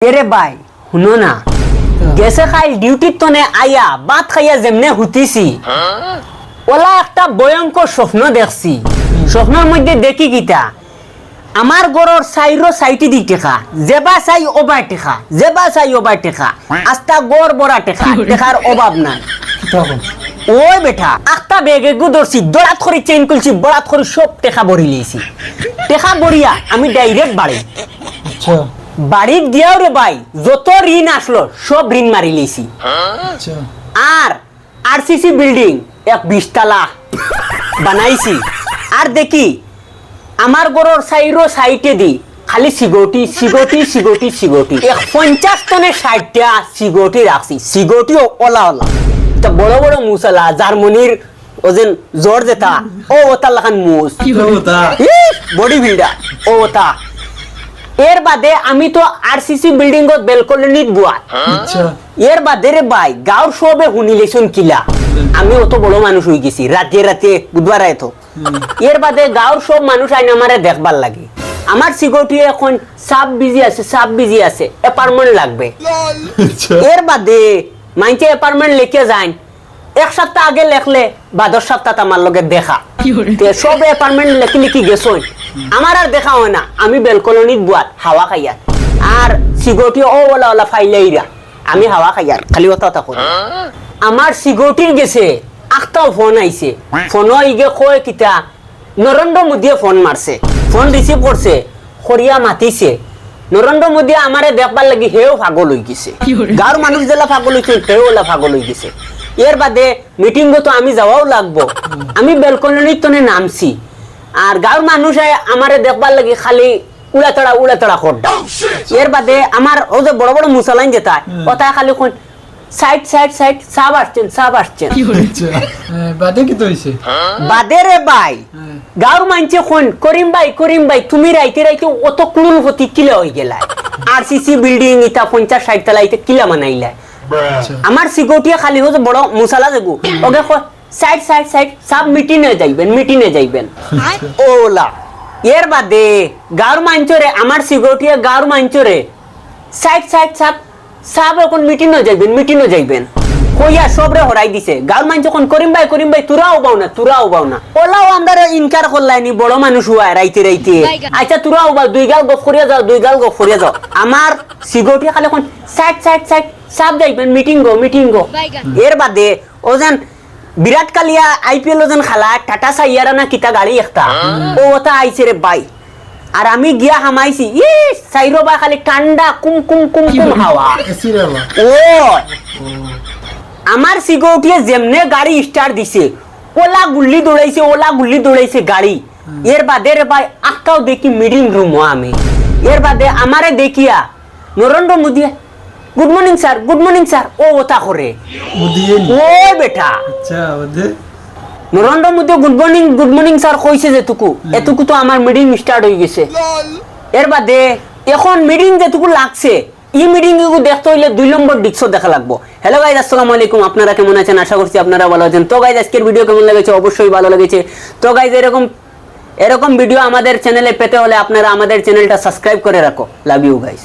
এরে ভাই শুনো না গেছে খাই ডিউটির তনে আয়া ভাত খাইয়া যেমনে হুতিছি ওলা একটা ভয়ঙ্কর স্বপ্ন দেখছি স্বপ্নের মধ্যে দেখি কিতা আমার গরর সাইরো সাইটি দি টেকা যেবা চাই ওবা টেকা যেবা চাই ওবা টেকা আস্তা গড় বড়া টেকা টেকার অভাব নাই ওই বেটা আস্তা বেগে গু ধরছি দড়াত করে চেইন করছি বড়াত করে সব টেকা ভরি লিয়েছি টেকা ভরিয়া আমি ডাইরেক্ট বাড়ি বাড়ির দিয়াও রে ভাই যত ঋণ আসলো সব ঋণ মারি লিয়েছি আর আরসিসি বিল্ডিং এক 20 তলা বানাইছি আর দেখি আমার গরর সাইরো সাইটে দি খালি সিগটি সিগটি সিগটি সিগটি 50 টনের 60টা সিগটি রাখছি সিগটি ওলা ওলা তা বড় বড় মুসালা জার্মানির ওজন জোর যেটা ও ওতা লাখান মুস বডি বিল্ডার ও ওতা এর বাদে আমি তো আরসিসি বিল্ডিং ও বেলকনিত বুয়া এর বাদে রে ভাই গাঁর সবে হুনিলেছন কিলা আমি অত বড় মানুষ হই গেছি রাতে রাতে বুধবার আয় তো এর বাদে গাঁর সব মানুষ আইন আমারে দেখবার লাগে আমার সিকিউরিটি এখন সাব বিজি আছে অ্যাপার্টমেন্ট লাগবে এর বাদে মাইনছে অ্যাপার্টমেন্ট লিখে যান এক সপ্তাহ আগে লেখলে বা 10 সপ্তাহ আমার লগে দেখা সব অ্যাপার্টমেন্ট লিখি গেছই আমার আর দেখা হয় না আমি বেলকনিত বুয়াত হাওয়া খাইয়া আর সিকিউরিটি ও ওলা ওলা ফাইলাইরা আমি হাওয়া খাইয়ার খালি ওটা করি আমার সিকিউরিটির গেছে আখটাও ফোন আইছে ফোন ইগে কয় কিতা নরেন্দ্র মোদী ফোন মারছে ফোন রিসিভ করছে খরিয়া মাতিছে নরেন্দ্র মোদী আমারে দেখবার লাগি হেও পাগল হই গেছে গাঁর মানুষ জেলা পাগল হইছে হেও ওলা পাগল হই গেছে এর বাদে মিটিং তো আমি যাওয়াও লাগবো আমি বেলকনিত তনে নামছি আর গাঁর মানুষ আমারে দেখবার লাগি খালি উড়াতড়া খড়ডা এর বাদে আমার ও যে বড় বড় মুসালাইন যেটা ওটা খালি কোন সাইড সাব আসছেন বাদে কি তো হইছে বাদে রে ভাই গাঁর মানছে কোন করিম ভাই তুমি রাইতে অত ক্লুল হতি কিলা হই গেলা আরসিসি বিল্ডিং ইটা 50-60 তলাইতে কিলা বানাইলা আমার সিকিউরিটি খালি হচ্ছে বড় মুসালা যেগু ওকে সাইড সব মিটিংয়ে যাইবেন ওলা এর বাদে গাঁর মাঞ্চরে আমার সিকিউরিটি গাঁর মাঞ্চরে সাইড সব এখন মিটিংয়ে যাইবেন কইয়া সবরে হরাই দিছে গাঁর মাঞ্চ কোন করিম ভাই তুরাও বাও না ওলাও আমরা ইনকার করলাইনি বড় মানুষ হুয়া রাইতে আচ্ছা তুরাও বাও দুই গাল গফ করিয়া যাও আমার সিকিউরিটি খালি কোন সাইড সব যাইবেন মিটিং গো এর বাদে ওজন বিরাট কালিয়া আইপিএল ওজন খালা টাটা সাইয়ারা না কিতা গাড়ি একটা ও ওটা আইছে রে ভাই আর আমি গিয়া হামাইছি সাইরো বা খালি ঠান্ডা কুম হাওয়া ও আমার সিকিউরিটি যেমনে গাড়ি স্টার্ট দিছে ওলা গুল্লি দৌড়াইছে গাড়ি এর বাদে রে ভাই আটটাও দেখি মিটিং রুম আমি এর বাদে আমারে দেখিয়া Narendra Modi good morning sir ও ওটা করে ও বেটা Narendra Modi good morning sir কইছে এটুকু তো আমার মিটিং স্টার্ট হয়ে গেছে এর বাদে এখন মিটিং যেটুকু লাগছে এই মিটিং গুলো দেখতে হইলে 2 নম্বর ডিস্ক দেখা লাগবো হ্যালো গাইস আসসালামু আলাইকুম আপনারা কেমন আছেন আশা করছি আপনারা ভালো আছেন তো গাইস আজকের ভিডিও কেমন লেগেছে অবশ্যই ভালো লেগেছে তো গাইস এরকম ভিডিও আমাদের চ্যানেলে পেতে হলে আপনারা আমাদের চ্যানেলটা সাবস্ক্রাইব করে রাখো লাভ ইউ গাইস